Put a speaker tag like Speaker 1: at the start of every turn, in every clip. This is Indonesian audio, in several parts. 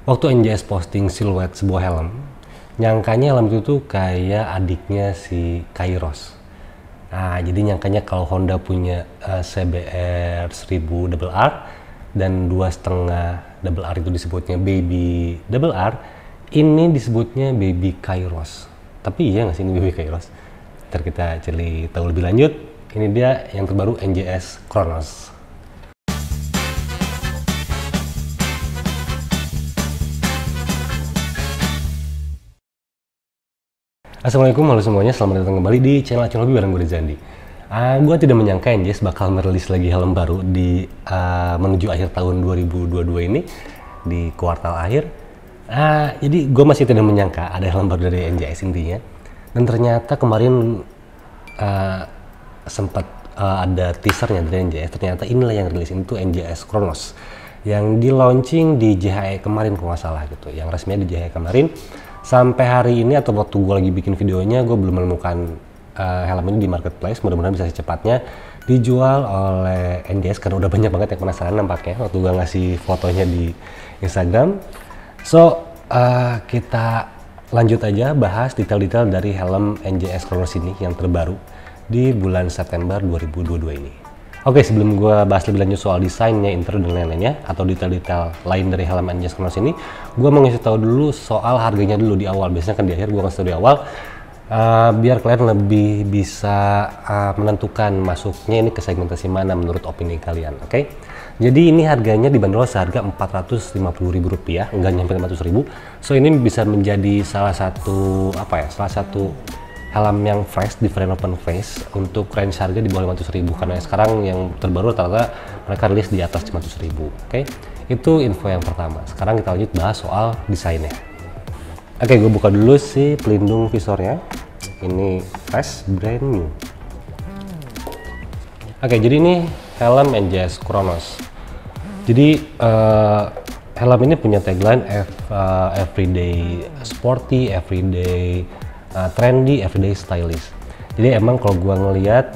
Speaker 1: Waktu NJS posting siluet sebuah helm, nyangkanya helm itu tuh kayak adiknya si Kairos. Nah, jadi nyangkanya kalau Honda punya CBR 1000 double R dan 2,5 double R itu disebutnya Baby double R, ini disebutnya Baby Kairos. Tapi iya nggak sih ini Baby Kairos? Ntar kita cari tahu lebih lanjut. Ini dia yang terbaru NJS Chronos. Assalamualaikum, halo semuanya, selamat datang kembali di channel Acun Hobi bareng gue Rizandi. Gue tidak menyangka NJS bakal merilis lagi helm baru di menuju akhir tahun 2022 ini, di kuartal akhir. Jadi gue masih tidak menyangka ada helm baru dari NJS intinya. Dan ternyata kemarin sempat ada teasernya dari NJS, ternyata inilah yang rilis, itu NJS Chronos. Yang di launching di JHE kemarin kalau nggak salah gitu, yang resminya di JHE kemarin. Sampai hari ini atau waktu gue lagi bikin videonya, gue belum menemukan helm ini di marketplace. Mudah-mudahan bisa secepatnya dijual oleh NJS karena udah banyak banget yang penasaran nampaknya waktu gue ngasih fotonya di Instagram. So kita lanjut aja bahas detail-detail dari helm NJS Chronos ini yang terbaru di bulan September 2022 ini. Oke, sebelum gue bahas lebih lanjut soal desainnya, intro dan lain-lainnya, atau detail-detail lain dari helm NJS Chronos ini, gue mau ngasih tahu dulu soal harganya dulu di awal. Biasanya kan di akhir gue ngasih tahu di awal, biar kalian lebih bisa menentukan masuknya ini ke segmentasi mana menurut opini kalian. Oke? Jadi ini harganya dibanderol seharga Rp450.000, enggak nyampe 500.000. So ini bisa menjadi salah satu helm yang fresh di varian open face untuk range harga di bawah 500.000, karena sekarang yang terbaru rata-rata mereka rilis di atas 500.000. Oke, itu info yang pertama. Sekarang kita lanjut bahas soal desainnya. Oke, gue buka dulu si pelindung visornya. Ini fresh, brand new. Oke, jadi ini helm NJS Chronos. Jadi helm ini punya tagline everyday sporty, everyday trendy, everyday stylish. Jadi emang kalau gua ngelihat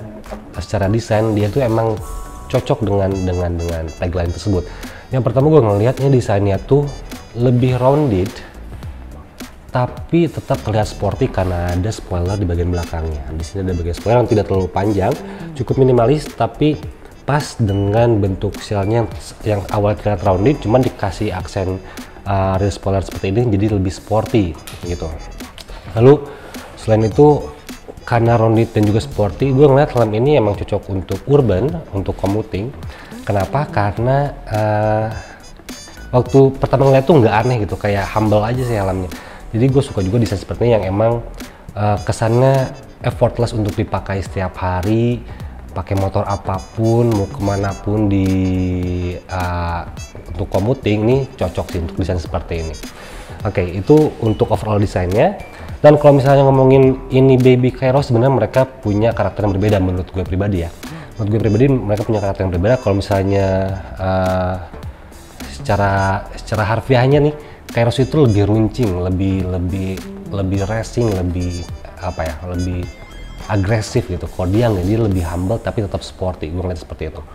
Speaker 1: secara desain dia tuh emang cocok dengan tagline tersebut. Yang pertama gua ngelihatnya desainnya tuh lebih rounded tapi tetap terlihat sporty karena ada spoiler di bagian belakangnya. Di sini ada bagian spoiler yang tidak terlalu panjang, cukup minimalis tapi pas dengan bentuk shellnya yang awalnya terlihat rounded, cuman dikasih aksen real spoiler seperti ini jadi lebih sporty gitu. Lalu selain itu karena rounded dan juga sporty, gue ngeliat helm ini emang cocok untuk urban, untuk commuting. Kenapa? Karena waktu pertama ngeliat tuh nggak aneh gitu, kayak humble aja sih helmnya. Jadi gue suka juga desain seperti ini yang emang kesannya effortless untuk dipakai setiap hari, pakai motor apapun, mau kemana pun untuk commuting ini cocok sih untuk desain seperti ini. Oke, itu untuk overall desainnya. Dan kalau misalnya ngomongin ini Baby Kairos, sebenarnya mereka punya karakter yang berbeda menurut gue pribadi ya. Menurut gue pribadi mereka punya karakter yang berbeda. Kalau misalnya secara harfiahnya nih, Kairos itu lebih runcing, lebih racing, lebih agresif gitu. Kalau dia nggak, dia lebih humble tapi tetap sporty. Gue ngeliat seperti itu.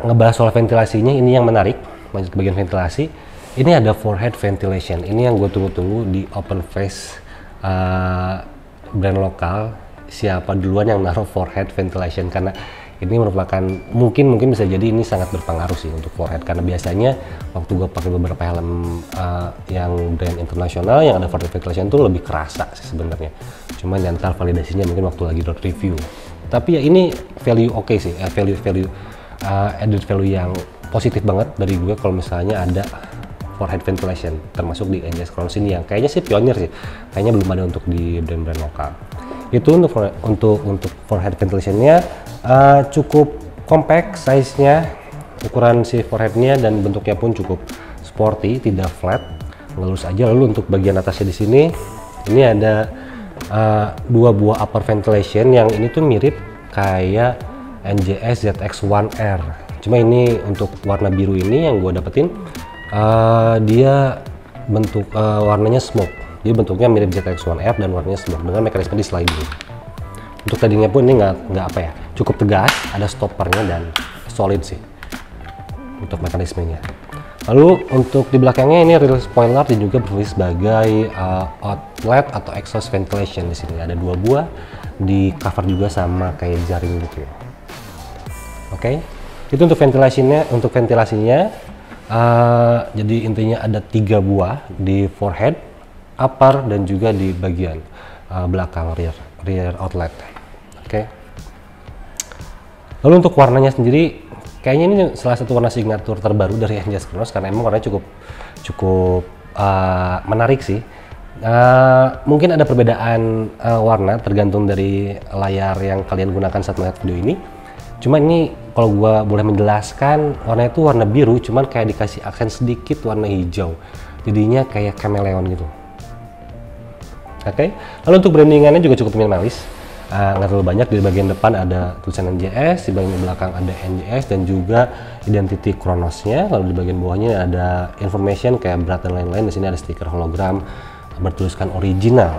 Speaker 1: Ngebahas soal ventilasinya, ini yang menarik. Lanjut ke bagian ventilasi. Ini ada forehead ventilation. Ini yang gue tunggu-tunggu di open face brand lokal. Siapa duluan yang naruh forehead ventilation, karena ini merupakan mungkin bisa jadi ini sangat berpengaruh sih untuk forehead, karena biasanya waktu gue pakai beberapa helm yang brand internasional yang ada forehead ventilation tuh lebih kerasa sih sebenarnya. Cuman ntar validasinya mungkin waktu lagi dot review. Tapi ya ini value oke sih, added value yang positif banget dari gue kalau misalnya ada forehead ventilation, termasuk di NJS Chronos ini yang kayaknya sih pionir sih, kayaknya belum ada untuk di brand-brand lokal. Itu untuk forehead ventilationnya cukup compact size-nya, ukuran si foreheadnya dan bentuknya pun cukup sporty, tidak flat, ngelus aja. Lalu untuk bagian atasnya di sini, ini ada dua buah upper ventilation yang ini tuh mirip kayak NJS ZX-1R. Cuma ini untuk warna biru ini yang gue dapetin, dia bentuk warnanya smoke, jadi bentuknya mirip ZX-1R dan warnanya smoke dengan mekanisme di sliding. Untuk tadinya pun ini nggak cukup tegas, ada stoppernya dan solid sih untuk mekanismenya. Lalu untuk di belakangnya ini rear spoiler dan juga berfungsi sebagai outlet atau exhaust ventilation. Di sini ada 2 buah, di cover juga sama kayak jaring gitu ya. Oke, itu untuk ventilasinya. Jadi intinya ada 3 buah di forehead, upper, dan juga di bagian belakang rear outlet. Oke. Lalu untuk warnanya sendiri, kayaknya ini salah satu warna signatur terbaru dari NJS Chronos karena emang warnanya cukup menarik sih. Mungkin ada perbedaan warna tergantung dari layar yang kalian gunakan saat melihat video ini. Cuma ini kalau gua boleh menjelaskan, warnanya itu warna biru, cuman kayak dikasih aksen sedikit warna hijau. Jadinya kayak chameleon gitu. Oke. Lalu untuk brandingannya juga cukup minimalis. Nggak terlalu banyak. Di bagian depan ada tulisan NJS, di bagian belakang ada NJS dan juga identity Chronosnya. Lalu di bagian bawahnya ada information kayak berat dan lain-lain. Di sini ada stiker hologram bertuliskan original.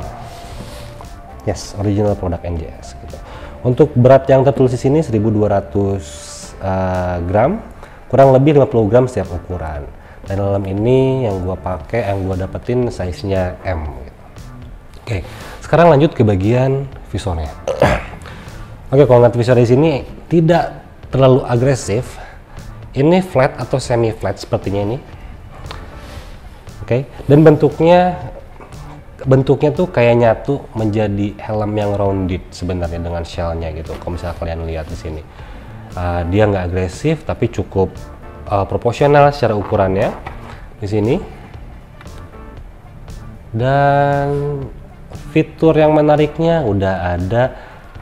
Speaker 1: Yes, original produk NJS gitu. Untuk berat yang tertulis di sini 1200 gram, kurang lebih 50 gram setiap ukuran. Dan dalam ini yang gua pakai, yang gua dapetin size-nya M gitu. Oke, sekarang lanjut ke bagian visornya. Oke, kalau ngeliat visor di sini tidak terlalu agresif. Ini flat atau semi flat sepertinya ini. Oke, dan bentuknya tuh kayak nyatu menjadi helm yang rounded sebenarnya dengan shellnya gitu. Kalau misalnya kalian lihat di sini, dia nggak agresif tapi cukup proporsional secara ukurannya di sini. Dan fitur yang menariknya udah ada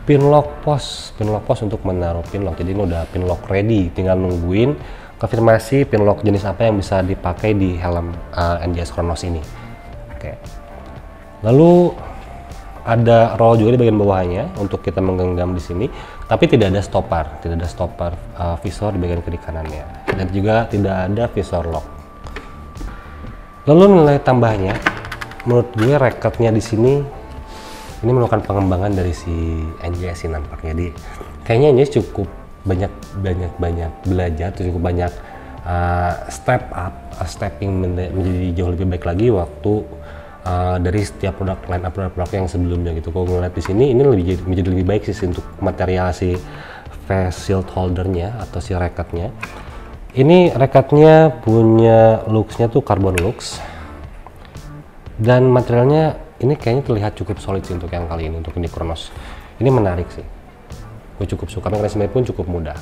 Speaker 1: pin lock post untuk menaruh pin lock. Jadi ini udah pin lock ready, tinggal nungguin konfirmasi pin lock jenis apa yang bisa dipakai di helm NJS Chronos ini. Oke. Lalu ada roll juga di bagian bawahnya untuk kita menggenggam di sini, tapi tidak ada stopper visor di bagian kiri kanannya, dan juga tidak ada visor lock. Lalu nilai tambahnya, menurut gue rekatnya di sini ini merupakan pengembangan dari si NJS ini nampaknya. Jadi kayaknya NJS cukup banyak belajar, cukup banyak stepping menjadi jauh lebih baik lagi waktu dari setiap produk yang sebelumnya gitu. Kalau ngeliat di sini ini menjadi lebih baik sih untuk material si face shield holdernya atau si rekatnya. Ini rekatnya punya looksnya tuh carbon looks, dan materialnya ini kayaknya terlihat cukup solid sih untuk yang kali ini, untuk ini Chronos. Ini menarik sih, gue cukup suka. Mekanismenya pun cukup mudah.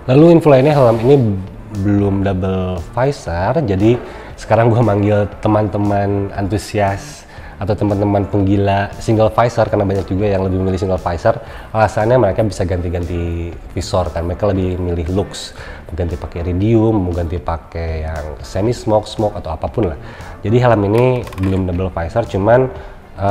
Speaker 1: Lalu info lainnya, helm ini belum double visor, jadi sekarang gue manggil teman-teman antusias atau teman-teman penggila single visor, karena banyak juga yang lebih memilih single visor. Alasannya mereka bisa ganti-ganti visor kan, mereka lebih milih looks, mau ganti pakai iridium, mau ganti pakai yang semi smoke atau apapun lah. Jadi helm ini belum double visor, cuman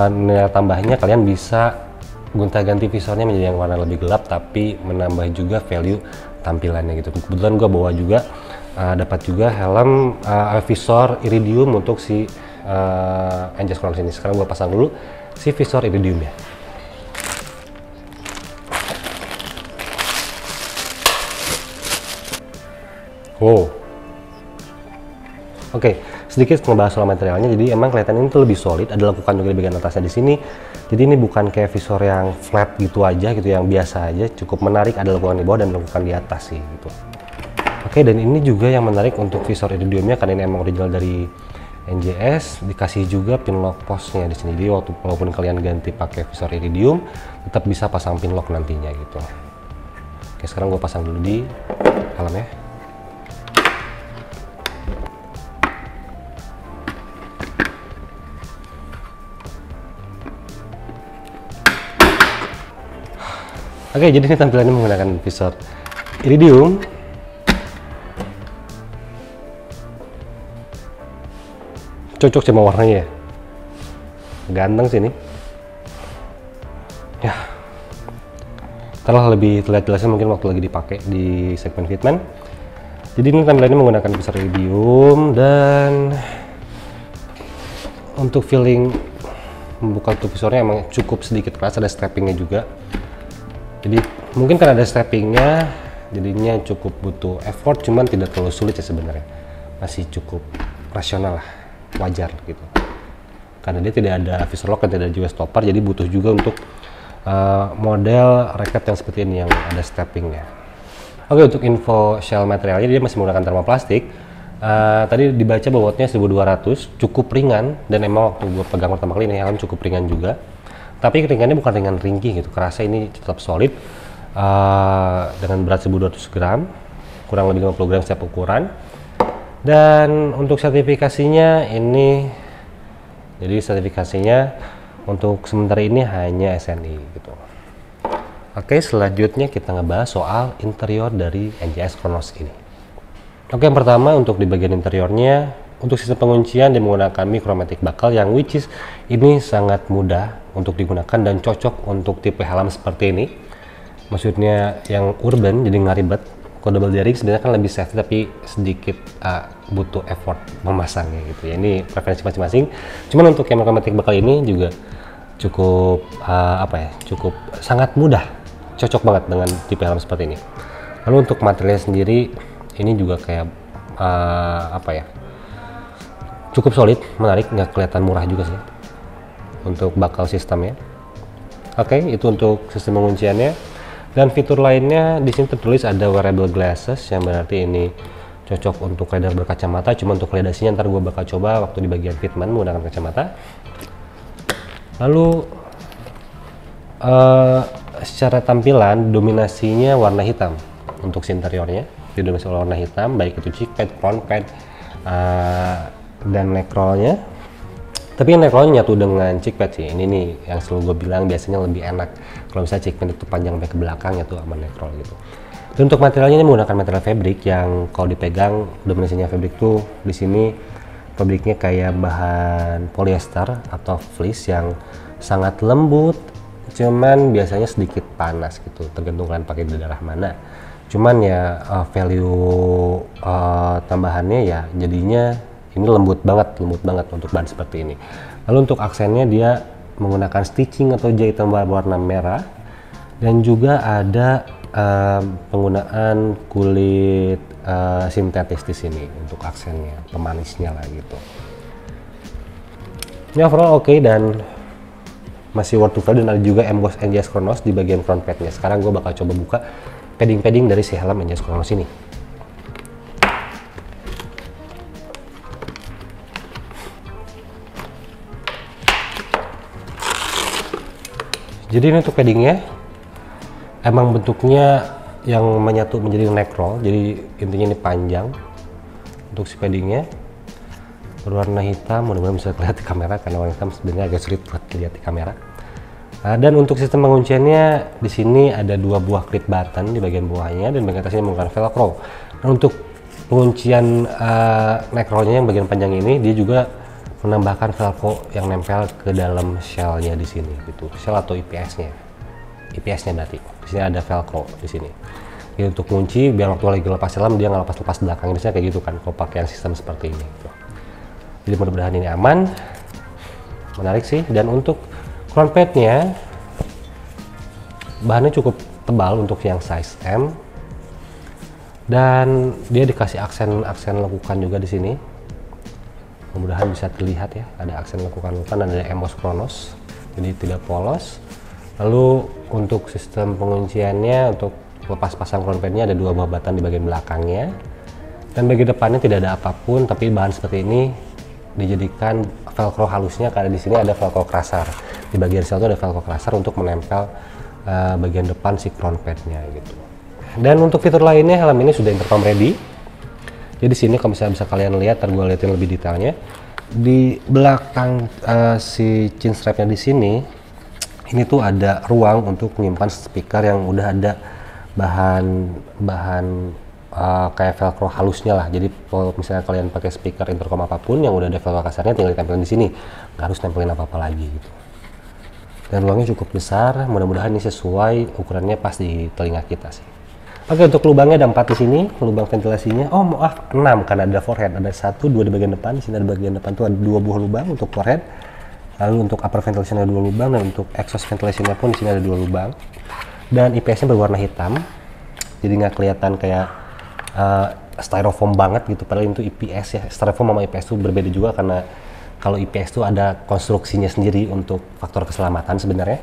Speaker 1: nilai tambahnya kalian bisa gonta-ganti visornya menjadi yang warna lebih gelap, tapi menambah juga value tampilannya gitu. Kebetulan gue bawa juga dapat juga helm visor iridium untuk si NJS Chronos ini. Sekarang gue pasang dulu si visor iridiumnya. Wow. Oke, sedikit ngebahas soal materialnya. Jadi emang kelihatan ini tuh lebih solid. Ada lekukan juga di bagian atasnya di sini. Jadi ini bukan kayak visor yang flat gitu aja gitu, yang biasa aja. Cukup menarik, ada lekukan di bawah dan lekukan di atas sih gitu. Oke, dan ini juga yang menarik untuk visor iridiumnya, karena ini emang original dari NJS. Dikasih juga pin lock postnya di sini. Jadi walaupun kalian ganti pakai visor iridium, tetap bisa pasang pin lock nantinya gitu. Oke, sekarang gue pasang dulu di helmnya. Oke, jadi ini tampilannya menggunakan visor iridium. Cocok sama warnanya ya, ganteng sih ini ya. Telah lebih terlihat jelasnya mungkin waktu lagi dipakai di segmen fitment. Jadi ini tampilannya menggunakan visor iridium, dan untuk feeling membuka tutup visornya emang cukup sedikit keras. Ada strappingnya juga, jadi mungkin karena ada strappingnya jadinya cukup butuh effort, cuman tidak terlalu sulit ya sebenarnya. masih cukup rasional lah, wajar gitu. Karena dia tidak ada visor lock dan tidak ada juga stopper, jadi butuh juga untuk model racket yang seperti ini yang ada steppingnya. Oke, untuk info shell materialnya dia masih menggunakan termoplastik. Tadi dibaca bobotnya 1200, cukup ringan, dan emang waktu gue pegang pertama kali ini helm cukup ringan juga. Tapi ringannya bukan ringan ringkih gitu, kerasa ini tetap solid dengan berat 1200 gram, kurang lebih 50 gram setiap ukuran. Dan untuk sertifikasinya ini, jadi sertifikasinya untuk sementara ini hanya SNI gitu. Oke, selanjutnya kita ngebahas soal interior dari NJS Chronos ini. Oke, yang pertama untuk di bagian interiornya, untuk sistem penguncian dia menggunakan Micromatic buckle yang which is ini sangat mudah untuk digunakan dan cocok untuk tipe helm seperti ini. Maksudnya yang urban jadi nggak ribet. Kalau double daring sebenarnya kan lebih safety tapi sedikit butuh effort memasangnya gitu ya. Ini preferensi masing-masing. Cuman untuk yang Micromatic buckle ini juga cukup cukup sangat mudah, cocok banget dengan tipe helm seperti ini. Lalu untuk materialnya sendiri ini juga kayak cukup solid, menarik, nggak kelihatan murah juga sih untuk buckle sistemnya. Oke, itu untuk sistem pengunciannya. Dan fitur lainnya di sini tertulis ada wearable glasses yang berarti ini cocok untuk rider berkacamata. Cuma untuk validasinya ntar gue bakal coba waktu di bagian fitment menggunakan kacamata. Lalu secara tampilan dominasinya warna hitam untuk si interiornya, didominasi oleh warna hitam, baik itu cheek pad, front pad, dan neck rollnya. Tapi yang neck rollnya nyatu dengan cheek pad sih. Ini nih yang selalu gue bilang biasanya lebih enak kalau misalnya cheek pad itu panjang sampai ke belakang nyatu sama neck roll gitu. Dan untuk materialnya ini menggunakan material fabric yang kalau dipegang dominasinya fabric tuh di sini fabriknya kayak bahan polyester atau fleece yang sangat lembut, cuman biasanya sedikit panas gitu, tergantung kalian pakai di daerah mana. Cuman ya value tambahannya ya jadinya ini lembut banget untuk bahan seperti ini. Lalu untuk aksennya dia menggunakan stitching atau jahitan berwarna merah, dan juga ada penggunaan kulit sintetis di sini untuk aksennya, pemanisnya lah gitu. Ini overall oke dan masih worth to try, dan ada juga emboss NJS Chronos di bagian front padnya. Sekarang gue bakal coba buka padding-padding dari si helm NJS Chronos ini. Jadi ini untuk paddingnya emang bentuknya yang menyatu menjadi neck roll, jadi intinya ini panjang untuk si paddingnya, berwarna hitam. Mudah-mudahan bisa terlihat di kamera karena warna hitam sebenarnya agak sulit buat dilihat di kamera. Dan untuk sistem pengunciannya di sini ada 2 buah clip button di bagian bawahnya dan bagian atasnya menggunakan velcro. Dan untuk penguncian neck rollnya yang bagian panjang ini dia juga menambahkan velcro yang nempel ke dalam shellnya di sini gitu, shell atau IPS-nya berarti di sini ada velcro di sini. Jadi untuk kunci biar waktu lagi lepas helm dia nggak lepas belakangnya, biasanya kayak gitu kan kalau pakai sistem seperti ini gitu. Jadi mudah-mudahan ini aman, menarik sih. Dan untuk front padnya bahannya cukup tebal untuk yang size M, dan dia dikasih aksen lekukan juga di sini. Mudah-mudahan bisa terlihat ya, ada aksen lekukan-lekukan dan ada emboss Chronos, jadi tidak polos. Lalu untuk sistem pengunciannya, untuk lepas pasang front padnya ada 2 buah button di bagian belakangnya, dan bagian depannya tidak ada apapun, tapi bahan seperti ini dijadikan velcro halusnya karena di sini ada velcro crusher. Di bagian shell itu ada velcro crusher untuk menempel bagian depan si front padnya gitu. Dan untuk fitur lainnya, helm ini sudah intercom ready. Jadi sini kalau misalnya bisa kalian lihat, ntar gue liatin lebih detailnya. Di belakang si chin strapnya di sini, ini tuh ada ruang untuk menyimpan speaker yang udah ada bahan kayak velcro halusnya lah. Jadi kalau misalnya kalian pakai speaker intercom apapun yang udah ada velcro kasarnya, tinggal ditempelin di sini, nggak harus nempelin apa-apa lagi gitu. Dan ruangnya cukup besar, mudah-mudahan ini sesuai ukurannya pas di telinga kita sih. Oke, untuk lubangnya ada 4 di sini, lubang ventilasinya. Oh maaf, 6 karena ada forehead. Ada 1, 2 di bagian depan. Di sini ada bagian depan tuh ada 2 buah lubang untuk forehead. Lalu untuk upper ventilation ada 2 lubang, dan untuk exhaust ventilationnya pun di sini ada 2 lubang. Dan IPS-nya berwarna hitam, jadi nggak kelihatan kayak styrofoam banget gitu, padahal itu IPS ya. Styrofoam sama IPS itu berbeda juga, karena kalau IPS itu ada konstruksinya sendiri untuk faktor keselamatan sebenarnya.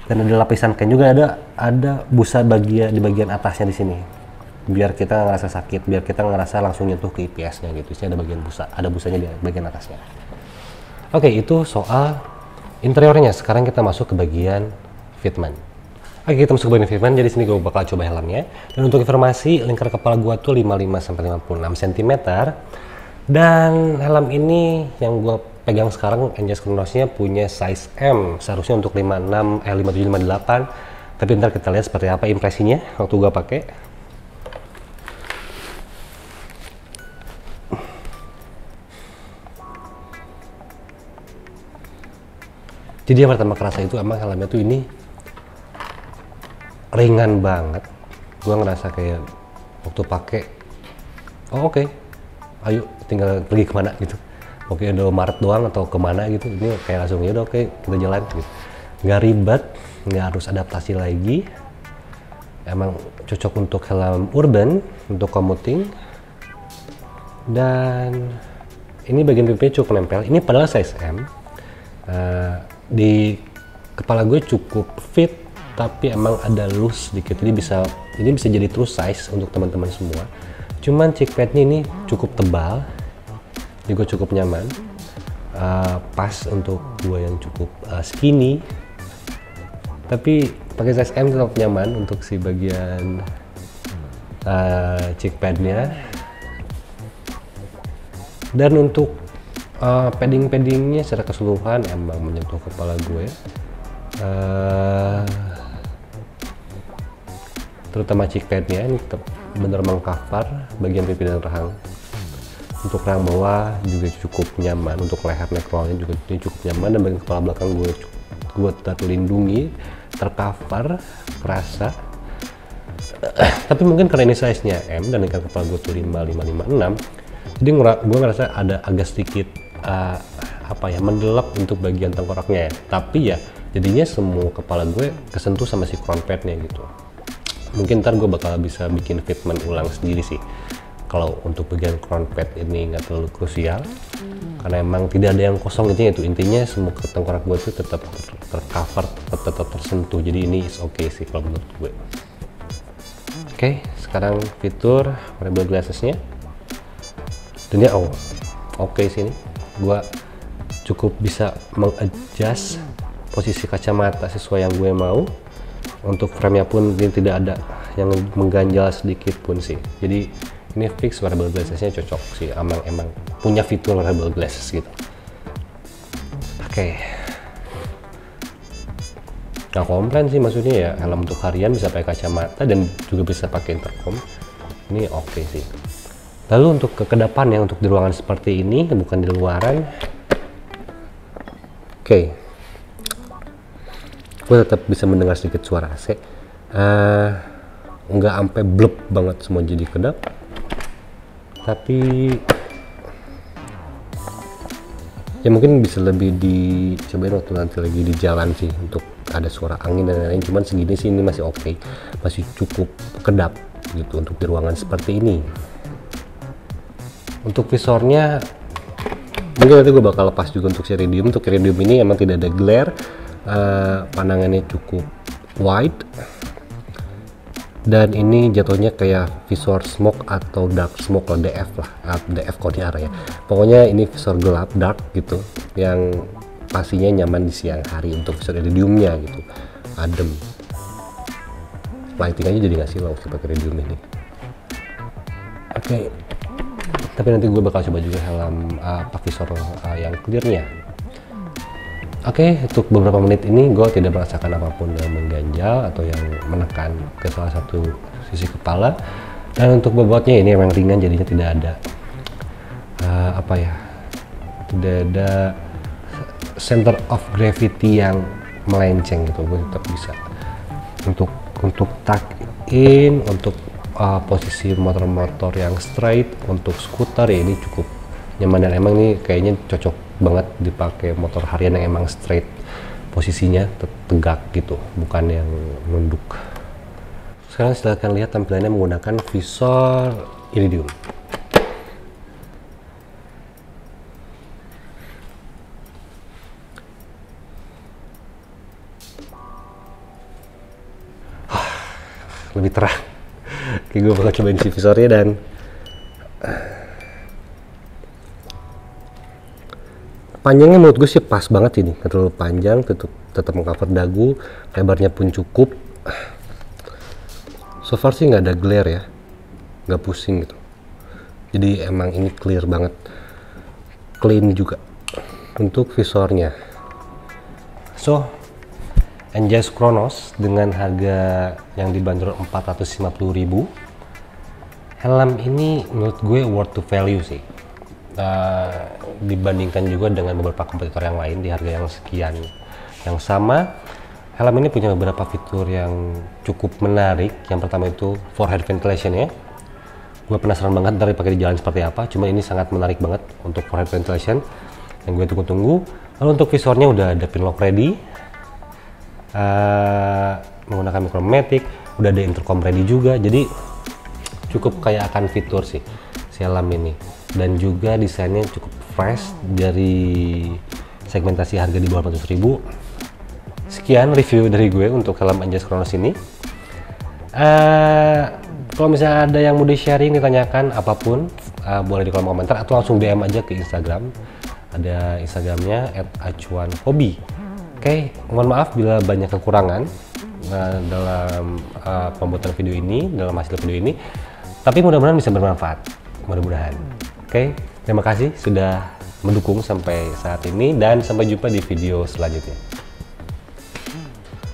Speaker 1: Dan ada lapisan kain juga, ada busa di bagian atasnya di sini, biar kita nggak ngerasa sakit, biar kita ngerasa langsung nyentuh ke IPS-nya gitu. Di sini ada bagian busa, ada busanya di bagian atasnya. Oke, itu soal interiornya. Sekarang kita masuk ke bagian fitment. Oke, kita masuk ke bagian fitment. Jadi sini gue bakal coba helmnya. Dan untuk informasi, lingkar kepala gue tuh 55 sampai 56 cm. Dan helm ini yang gue pegang sekarang, NJS Chronos-nya punya size M, seharusnya untuk 57, 58. Tapi ntar kita lihat seperti apa impresinya waktu gue pakai. Jadi yang pertama kerasa itu emang helmnya tuh ini ringan banget. Gue ngerasa kayak waktu pakai, oh oke, ayo tinggal pergi kemana gitu. Oke, udah Maret doang atau kemana gitu, ini kayak langsung ya udah oke, kita jalan gitu. Nggak ribet, nggak harus adaptasi lagi. Emang cocok untuk helm urban, untuk commuting. Dan ini bagian pipinya cukup nempel. Ini padahal size M. Di kepala gue cukup fit, tapi emang ada loose sedikit. Ini bisa jadi true size untuk teman-teman semua. Cuman cheek padnya ini cukup tebal, juga cukup nyaman, pas untuk gue yang cukup skinny. Tapi pakai size M tetap nyaman untuk si bagian cheek padnya. Dan untuk paddingnya secara keseluruhan emang menyentuh kepala gue, terutama cheek padnya ini tetap bener mengcover bagian pipi dan rahang. Untuk rahang bawah juga cukup nyaman, untuk leher neckrollnya juga ini cukup nyaman, dan bagian kepala belakang gue terlindungi, tercover, kerasa. Tapi mungkin karena ini size nya M dan lingkar kepala gue tuh 55, 56, jadi gue ngerasa ada agak sedikit mendelap untuk bagian tengkoraknya ya. Tapi ya jadinya semua kepala gue kesentuh sama si crown padnya gitu. Mungkin ntar gue bakal bisa bikin fitment ulang sendiri sih. Kalau untuk bagian crown pad ini nggak terlalu krusial, karena emang tidak ada yang kosong gitu. Intinya semua tengkorak gue itu tetap tercover, tetap tersentuh. Jadi ini is okay sih kalau menurut gue. Oke, sekarang fitur wearable glasses-nya. Dan ya oke sih ini. Gue cukup bisa mengadjust posisi kacamata sesuai yang gue mau. Untuk frame-nya pun ini tidak ada yang mengganjal sedikit pun sih. Jadi ini fix wearable glasses-nya cocok sih, emang punya fitur wearable glasses gitu. Oke. Nggak komplain sih, maksudnya ya helm untuk harian bisa pakai kacamata dan juga bisa pakai intercom. Ini oke sih. Lalu untuk kedepannya, untuk di ruangan seperti ini, bukan di luaran. Oke. Gue tetap bisa mendengar sedikit suara AC. Nggak sampai blep banget semua jadi kedap. Tapi ya mungkin bisa lebih dicobain waktu nanti lagi di jalan sih, untuk ada suara angin dan lain-lain. Cuman segini sih ini masih oke, masih cukup kedap gitu untuk di ruangan seperti ini. Untuk visornya mungkin nanti gue bakal lepas juga untuk Iridium. Untuk Iridium ini emang tidak ada glare, pandangannya cukup wide. Dan ini jatuhnya kayak visor smoke atau dark smoke lah, DF lah, DF kalau di arah ya. Pokoknya ini visor gelap, dark gitu, yang pastinya nyaman di siang hari untuk visor Iridiumnya gitu, adem. Lighting aja jadi nggak silau pakai Iridium ini. Oke. Tapi nanti gue bakal coba juga helm visor yang clearnya. Oke, untuk beberapa menit ini gue tidak merasakan apapun yang mengganjal atau yang menekan ke salah satu sisi kepala. Dan untuk bobotnya ini memang ringan, jadinya tidak ada tidak ada center of gravity yang melenceng gitu. Gue tetap bisa untuk tuck in, untuk posisi motor-motor yang straight, untuk skuter ya ini cukup nyaman, dan emang ini kayaknya cocok banget dipakai motor harian yang emang straight posisinya, tegak gitu, bukan yang nunduk. Sekarang silahkan lihat tampilannya menggunakan visor iridium. Lebih terang. Oke, gue bakal cobain visornya dan panjangnya menurut gue sih pas banget ini, nggak terlalu panjang, tetap mengcover dagu, lebarnya pun cukup. So far sih nggak ada glare ya, nggak pusing gitu. Jadi emang ini clear banget, clean juga untuk visornya. So NJS Chronos dengan harga yang dibanderol 450.000, helm ini menurut gue worth to value sih. Dibandingkan juga dengan beberapa kompetitor yang lain di harga yang sekian yang sama. Helm ini punya beberapa fitur yang cukup menarik. Yang pertama itu forehead ventilation ya. Gue penasaran banget ntar dipakai di jalan seperti apa. Cuma ini sangat menarik banget untuk forehead ventilation yang gue tunggu-tunggu. Lalu untuk visornya udah ada pin lock ready. Menggunakan micromatic, udah ada intercom ready juga, jadi cukup kayak akan fitur sih si helm ini, dan juga desainnya cukup fresh dari segmentasi harga di bawah 400.000. Sekian review dari gue untuk helm NJS Chronos ini. Kalau misalnya ada yang mau di sharing, ditanyakan apapun, boleh di kolom komentar atau langsung DM aja ke Instagram. Ada Instagramnya @acuanhobi. Oke, mohon maaf bila banyak kekurangan dalam pembuatan video ini, dalam hasil video ini. Tapi mudah-mudahan bisa bermanfaat, mudah-mudahan. Oke, terima kasih sudah mendukung sampai saat ini dan sampai jumpa di video selanjutnya.